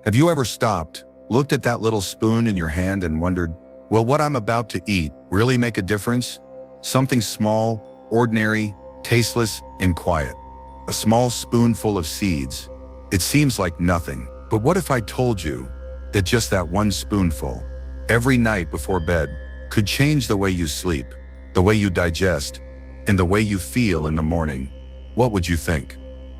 Have you ever stopped, looked at that little spoon in your hand and wondered, will what I'm about to eat really make a difference? Something small, ordinary, tasteless, and quiet. A small spoonful of seeds. It seems like nothing, but what if I told you that just that one spoonful, every night before bed, could change the way you sleep, the way you digest, and the way you feel in the morning? What would you think?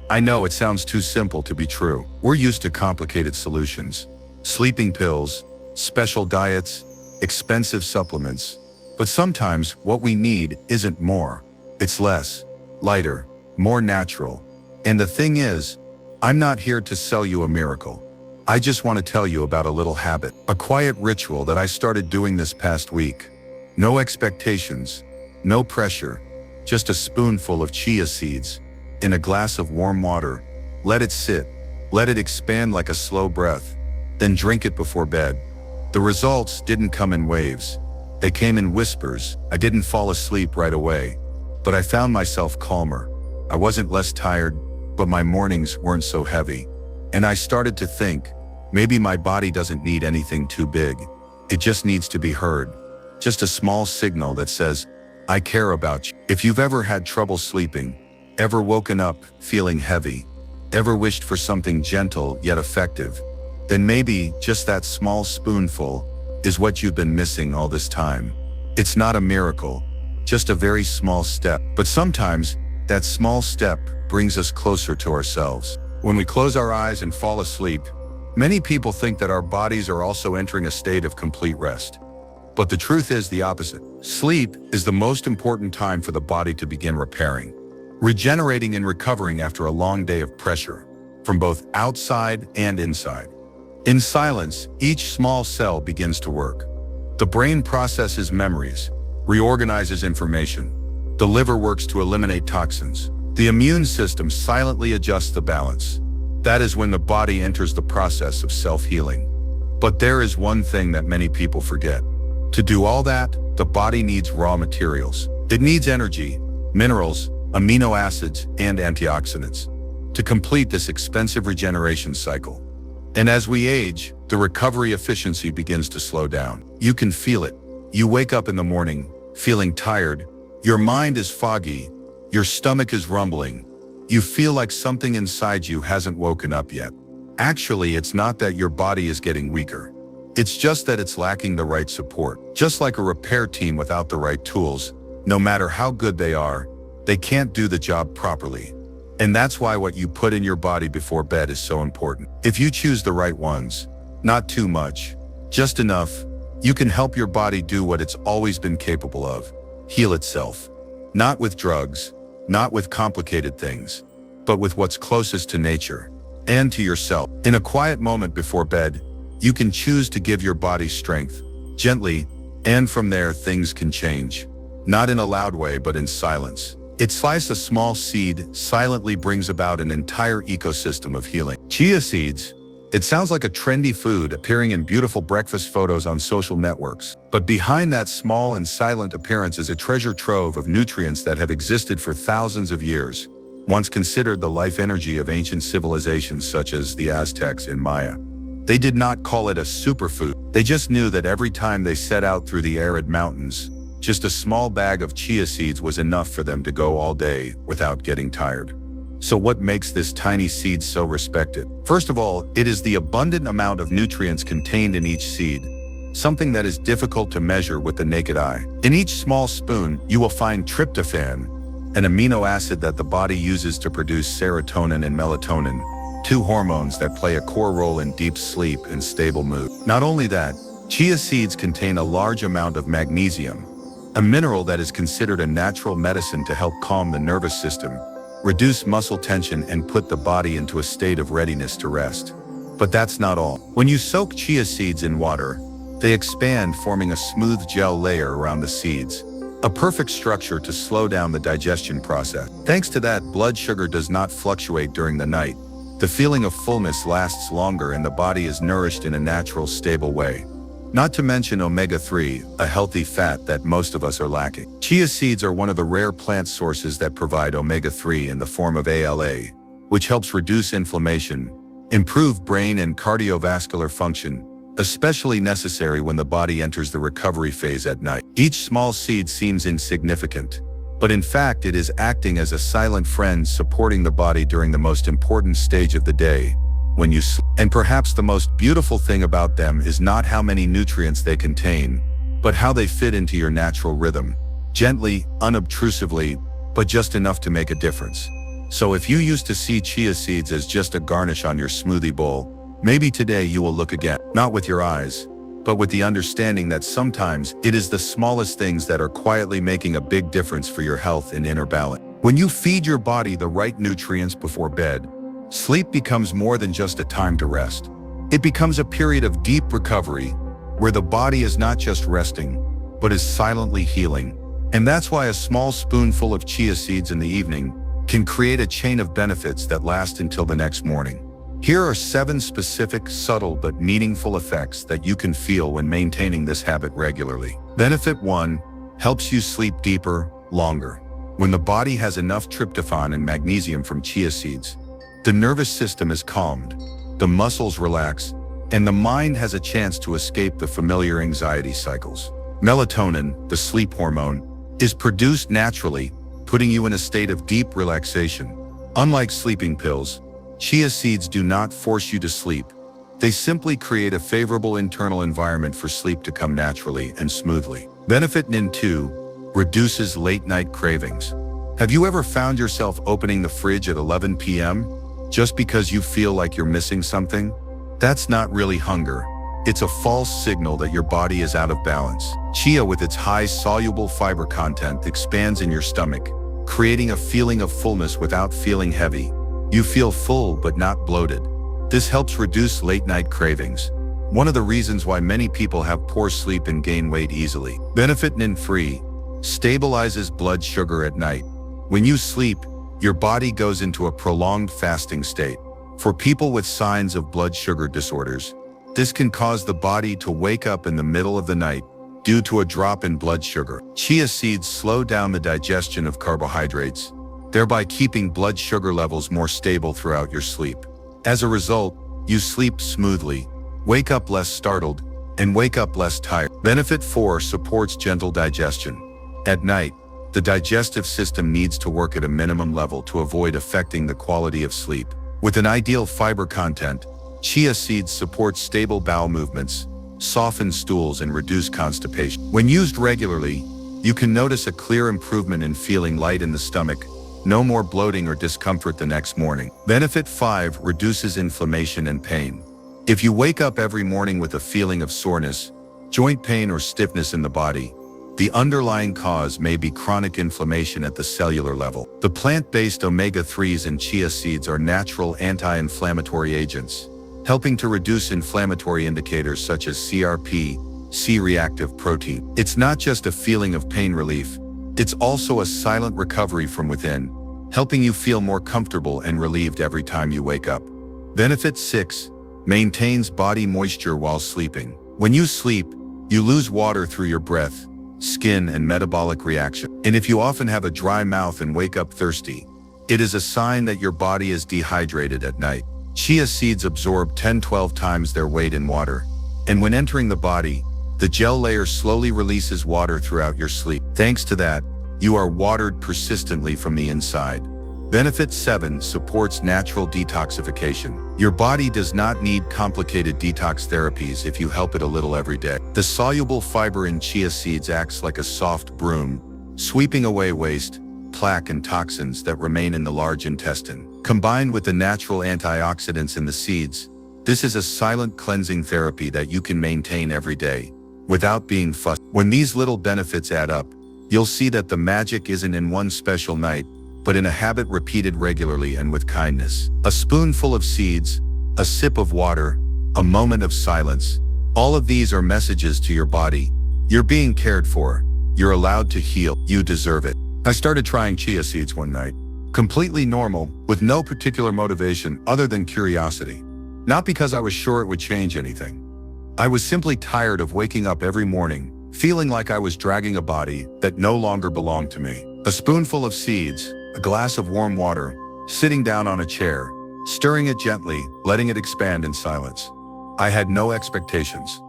I know it sounds too simple to be true. We're used to complicated solutions. Sleeping pills, special diets, expensive supplements. But sometimes what we need isn't more. It's less, lighter, more natural. And the thing is, I'm not here to sell you a miracle. I just want to tell you about a little habit, a quiet ritual that I started doing this past week. No expectations, no pressure, just a spoonful of chia seeds in a glass of warm water. Let it sit, let it expand like a slow breath, then drink it before bed. The results didn't come in waves. They came in whispers. I didn't fall asleep right away, but I found myself calmer. I wasn't less tired, but my mornings weren't so heavy. And I started to think, maybe my body doesn't need anything too big. It just needs to be heard. Just a small signal that says, I care about you. If you've ever had trouble sleeping, ever woken up feeling heavy, ever wished for something gentle yet effective, then maybe just that small spoonful is what you've been missing all this time. It's not a miracle, just a very small step. But sometimes that small step brings us closer to ourselves. When we close our eyes and fall asleep, many people think that our bodies are also entering a state of complete rest. But the truth is the opposite. Sleep is the most important time for the body to begin repairing, regenerating and recovering after a long day of pressure, from both outside and inside. In silence, each small cell begins to work. The brain processes memories, reorganizes information. The liver works to eliminate toxins. The immune system silently adjusts the balance. That is when the body enters the process of self-healing. But there is one thing that many people forget. To do all that, the body needs raw materials. It needs energy, minerals, amino acids, and antioxidants to complete this expensive regeneration cycle. And as we age, the recovery efficiency begins to slow down. You can feel it. You wake up in the morning, feeling tired. Your mind is foggy. Your stomach is rumbling. You feel like something inside you hasn't woken up yet. Actually, it's not that your body is getting weaker. It's just that it's lacking the right support. Just like a repair team without the right tools, no matter how good they are, they can't do the job properly. And that's why what you put in your body before bed is so important. If you choose the right ones, not too much, just enough, you can help your body do what it's always been capable of, heal itself. Not with drugs, not with complicated things, but with what's closest to nature and to yourself. In a quiet moment before bed, you can choose to give your body strength, gently, and from there things can change. Not in a loud way, but in silence. It sliced a small seed silently brings about an entire ecosystem of healing. Chia seeds. It sounds like a trendy food appearing in beautiful breakfast photos on social networks. But behind that small and silent appearance is a treasure trove of nutrients that have existed for thousands of years, once considered the life energy of ancient civilizations such as the Aztecs and Maya. They did not call it a superfood. They just knew that every time they set out through the arid mountains, just a small bag of chia seeds was enough for them to go all day without getting tired. So what makes this tiny seed so respected? First of all, it is the abundant amount of nutrients contained in each seed, something that is difficult to measure with the naked eye. In each small spoon, you will find tryptophan, an amino acid that the body uses to produce serotonin and melatonin, two hormones that play a core role in deep sleep and stable mood. Not only that, chia seeds contain a large amount of magnesium, a mineral that is considered a natural medicine to help calm the nervous system, reduce muscle tension, and put the body into a state of readiness to rest. But that's not all. When you soak chia seeds in water, they expand, forming a smooth gel layer around the seeds, a perfect structure to slow down the digestion process. Thanks to that, blood sugar does not fluctuate during the night. The feeling of fullness lasts longer and the body is nourished in a natural, stable way. Not to mention omega-3, a healthy fat that most of us are lacking. Chia seeds are one of the rare plant sources that provide omega-3 in the form of ALA, which helps reduce inflammation improve brain and cardiovascular function, especially necessary when the body enters the recovery phase at night. Each small seed seems insignificant, but in fact it is acting as a silent friend supporting the body during the most important stage of the day, when you sleep. And perhaps the most beautiful thing about them is not how many nutrients they contain, but how they fit into your natural rhythm, gently, unobtrusively, but just enough to make a difference. So if you used to see chia seeds as just a garnish on your smoothie bowl, maybe today you will look again, not with your eyes, but with the understanding that sometimes it is the smallest things that are quietly making a big difference for your health and inner balance. When you feed your body the right nutrients before bed, sleep becomes more than just a time to rest. It becomes a period of deep recovery, where the body is not just resting, but is silently healing. And that's why a small spoonful of chia seeds in the evening can create a chain of benefits that last until the next morning. Here are 7 specific, subtle but meaningful effects that you can feel when maintaining this habit regularly. Benefit 1. Helps you sleep deeper, longer. When the body has enough tryptophan and magnesium from chia seeds, the nervous system is calmed, the muscles relax, and the mind has a chance to escape the familiar anxiety cycles. Melatonin, the sleep hormone, is produced naturally, putting you in a state of deep relaxation. Unlike sleeping pills, chia seeds do not force you to sleep. They simply create a favorable internal environment for sleep to come naturally and smoothly. Benefit N 2 reduces late-night cravings. Have you ever found yourself opening the fridge at 11 p.m. just because you feel like you're missing something? That's not really hunger. It's a false signal that your body is out of balance. Chia, with its high soluble fiber content, expands in your stomach, creating a feeling of fullness without feeling heavy. You feel full but not bloated. This helps reduce late-night cravings, one of the reasons why many people have poor sleep and gain weight easily. Benefit N 3 stabilizes blood sugar at night. When you sleep, your body goes into a prolonged fasting state. For people with signs of blood sugar disorders, this can cause the body to wake up in the middle of the night due to a drop in blood sugar. Chia seeds slow down the digestion of carbohydrates, thereby keeping blood sugar levels more stable throughout your sleep. As a result, you sleep smoothly, wake up less startled, and wake up less tired. Benefit 4 supports gentle digestion. At night, the digestive system needs to work at a minimum level to avoid affecting the quality of sleep. With an ideal fiber content, chia seeds support stable bowel movements, soften stools, and reduce constipation. When used regularly, you can notice a clear improvement in feeling light in the stomach, no more bloating or discomfort the next morning. Benefit 5 reduces inflammation and pain. If you wake up every morning with a feeling of soreness, joint pain, or stiffness in the body, the underlying cause may be chronic inflammation at the cellular level. The plant-based omega-3s in chia seeds are natural anti-inflammatory agents, helping to reduce inflammatory indicators such as CRP, C-reactive protein. It's not just a feeling of pain relief, it's also a silent recovery from within, helping you feel more comfortable and relieved every time you wake up. Benefit 6 maintains body moisture while sleeping. When you sleep, you lose water through your breath, skin, and metabolic reaction. And if you often have a dry mouth and wake up thirsty, it is a sign that your body is dehydrated at night. Chia seeds absorb 10-12 times their weight in water, and when entering the body, the gel layer slowly releases water throughout your sleep. Thanks to that, you are watered persistently from the inside. Benefit 7 supports natural detoxification. Your body does not need complicated detox therapies if you help it a little every day. The soluble fiber in chia seeds acts like a soft broom, sweeping away waste, plaque, and toxins that remain in the large intestine. Combined with the natural antioxidants in the seeds, this is a silent cleansing therapy that you can maintain every day, without being fussed. When these little benefits add up, you'll see that the magic isn't in one special night, but in a habit repeated regularly and with kindness. A spoonful of seeds, a sip of water, a moment of silence. All of these are messages to your body. You're being cared for. You're allowed to heal. You deserve it. I started trying chia seeds one night. Completely normal, with no particular motivation other than curiosity. Not because I was sure it would change anything. I was simply tired of waking up every morning, feeling like I was dragging a body that no longer belonged to me. A spoonful of seeds, a glass of warm water, sitting down on a chair, stirring it gently, letting it expand in silence. I had no expectations.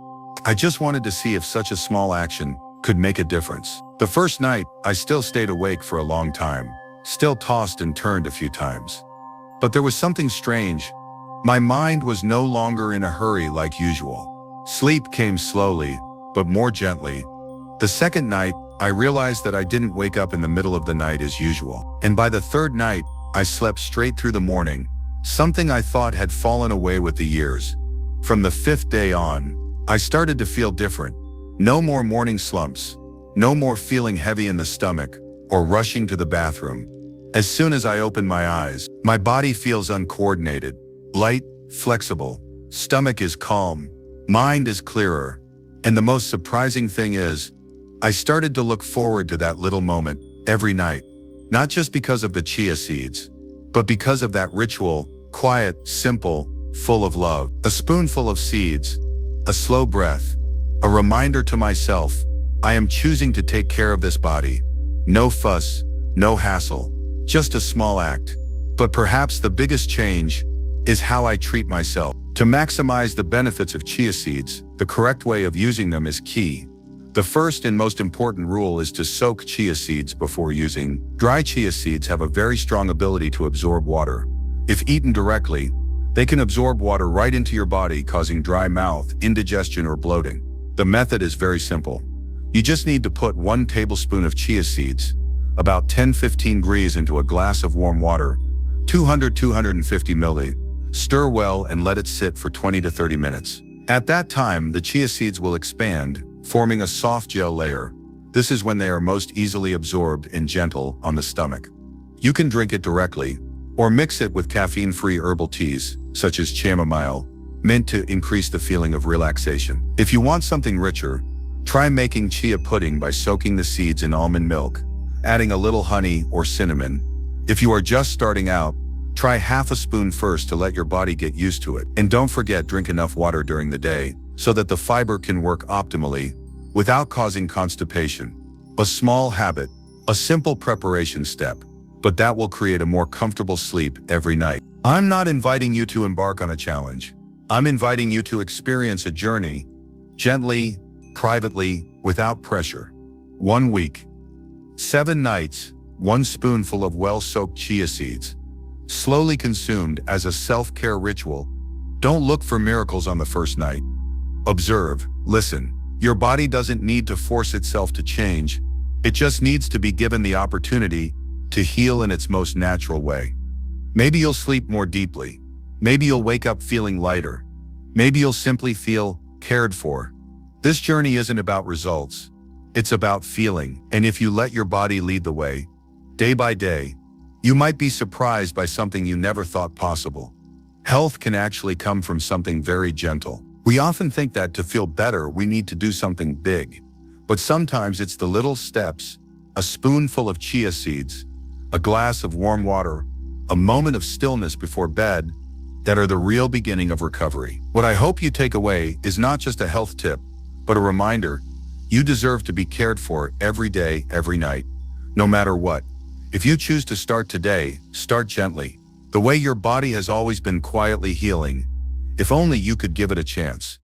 I just wanted to see if such a small action could make a difference. The first night, I still stayed awake for a long time, still tossed and turned a few times. But there was something strange. My mind was no longer in a hurry like usual. Sleep came slowly, but more gently. The second night, I realized that I didn't wake up in the middle of the night as usual. And by the third night, I slept straight through the morning, something I thought had fallen away with the years. From the fifth day on, I started to feel different. No more morning slumps, no more feeling heavy in the stomach or rushing to the bathroom. As soon as I open my eyes, my body feels uncoordinated, light, flexible, stomach is calm, mind is clearer. And the most surprising thing is, I started to look forward to that little moment every night, not just because of the chia seeds, but because of that ritual, quiet, simple, full of love. A spoonful of seeds, a slow breath, a reminder to myself, I am choosing to take care of this body. No fuss, no hassle, just a small act. But perhaps the biggest change is how I treat myself. To maximize the benefits of chia seeds, the correct way of using them is key. The first and most important rule is to soak chia seeds before using. Dry chia seeds have a very strong ability to absorb water. If eaten directly, they can absorb water right into your body, causing dry mouth, indigestion, or bloating. The method is very simple. You just need to put 1 tablespoon of chia seeds, about 10-15 degrees, into a glass of warm water, 200-250 milliliters. Stir well and let it sit for 20 to 30 minutes. At that time, the chia seeds will expand, forming a soft gel layer. This is when they are most easily absorbed and gentle on the stomach. You can drink it directly, or mix it with caffeine-free herbal teas, such as chamomile, mint, to increase the feeling of relaxation. If you want something richer, try making chia pudding by soaking the seeds in almond milk, adding a little honey or cinnamon. If you are just starting out, try half a spoon first to let your body get used to it. And don't forget, drink enough water during the day so that the fiber can work optimally without causing constipation. A small habit, a simple preparation step, but that will create a more comfortable sleep every night. I'm not inviting you to embark on a challenge. I'm inviting you to experience a journey, gently, privately, without pressure. 1 week, 7 nights, 1 spoonful of well-soaked chia seeds, slowly consumed as a self-care ritual. Don't look for miracles on the first night. Observe, listen. Your body doesn't need to force itself to change. It just needs to be given the opportunity to heal in its most natural way. Maybe you'll sleep more deeply. Maybe you'll wake up feeling lighter. Maybe you'll simply feel cared for. This journey isn't about results. It's about feeling. And if you let your body lead the way, day by day, you might be surprised by something you never thought possible. Health can actually come from something very gentle. We often think that to feel better, we need to do something big. But sometimes it's the little steps, a spoonful of chia seeds, a glass of warm water, a moment of stillness before bed, that are the real beginning of recovery. What I hope you take away is not just a health tip, but a reminder you deserve to be cared for every day, every night, no matter what. If you choose to start today, start gently, the way your body has always been quietly healing. If only you could give it a chance.